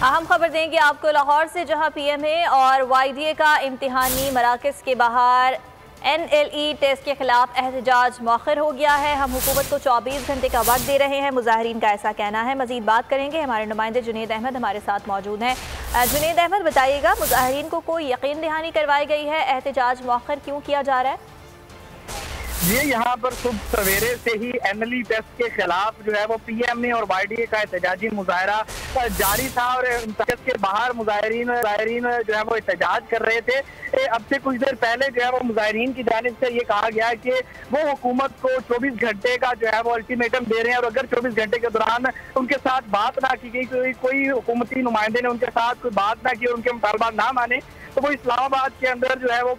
अहम खबर देंगे आपको लाहौर से, जहां पीएमए और वाईडीए का इम्तिहानी मराकज़ के बाहर NLE टेस्ट के खिलाफ एहतजाज मौखर हो गया है। हम हुकूमत को 24 घंटे का वक्त दे रहे हैं, मुजाहिरीन का ऐसा कहना है। मजीद बात करेंगे, हमारे नुमाइंदे जुनैद अहमद हमारे साथ मौजूद हैं। जुनैद अहमद, बताइएगा, मुजाहिरीन को कोई यकीन दहानी करवाई गई है? एहतजाज मौखर क्यों किया जा रहा है? ये यहाँ पर सुबह सवेरे से ही NLE टेस्ट के खिलाफ जो है वो पीएमए और वाईडीए का एहतजाजी मुजाहरा जारी था और टेस्ट के बाहर मुजाहिरीन जो है वो एहतजाज कर रहे थे। अब से कुछ देर पहले जो है वो मुजाहिरीन की जानिब से ये कहा गया कि वो हुकूमत को 24 घंटे का जो है वो अल्टीमेटम दे रहे हैं और अगर 24 घंटे के दौरान उनके साथ बात ना की गई, कोई हुकूमती नुमाइंदे ने उनके साथ कोई बात ना की और उनके मुतालबात ना माने, तो वो इस्लामाबाद के अंदर जो है वो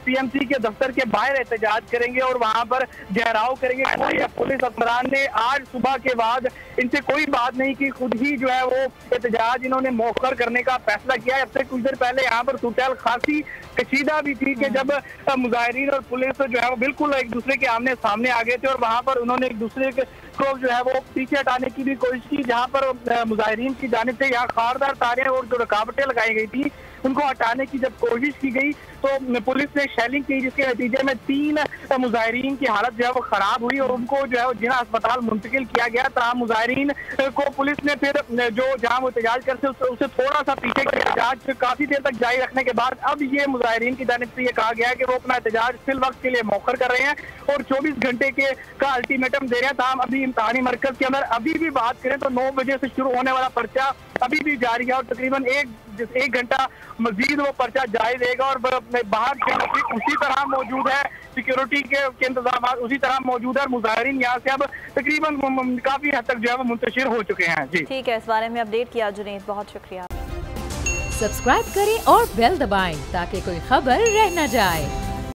PMC के दफ्तर के बाहर एहतजाज करेंगे और वहां पर घेराव करेंगे। पुलिस अफसरान ने आज सुबह के बाद इनसे कोई बात नहीं की, खुद ही जो है वो एहतजाज इन्होंने मौखर करने का फैसला किया है। अब से कुछ देर पहले यहाँ पर सूरत खासी कशीदा भी थी कि जब मुजाहिरीन और पुलिस जो है वो बिल्कुल एक दूसरे के आमने सामने आ गए थे और वहां पर उन्होंने एक दूसरे को जो है वो पीछे हटाने की भी कोशिश की, जहाँ पर मुजाहिरीन की जानिब से यहाँ खारदार तारें और जो रुकावटें लगाई गई थी उनको हटाने की जब कोशिश की गई तो पुलिस ने शेलिंग की, जिसके नतीजे में 3 मुजाहिरीन की हालत जो है वो खराब हुई और उनको जो है वो जिला अस्पताल मुंतकिल किया गया। तमाम मुजाहिरीन को पुलिस ने फिर जो जहाँ वो एहतजाज करते उसे थोड़ा सा पीछे किया। एहतजाज काफी देर तक जारी रखने के बाद अब ये मुजाहिरीन की जानिब से ये कहा गया है कि वो अपना एहतजाज फिल वक्त के लिए मौखर कर रहे हैं और 24 घंटे का अल्टीमेटम दे रहे हैं। ताहम अभी इम्तिहानी मरकज के अंदर अभी भी बात करें तो 9 बजे से शुरू होने वाला पर्चा अभी भी जारी है और तकरीबन एक घंटा मजीद वो पर्चा जारी रहेगा और बाहर उसी तरह मौजूद है, सिक्योरिटी के इंतजाम उसी तरह मौजूद है। मुजाहिरीन यहाँ से अब तकरीबन काफी हद तक जो है वो मुंतशिर हो चुके हैं। जी ठीक है, इस बारे में अपडेट किया जुनैद, बहुत शुक्रिया। सब्सक्राइब करें और बेल दबाएं ताकि कोई खबर रह न जाए।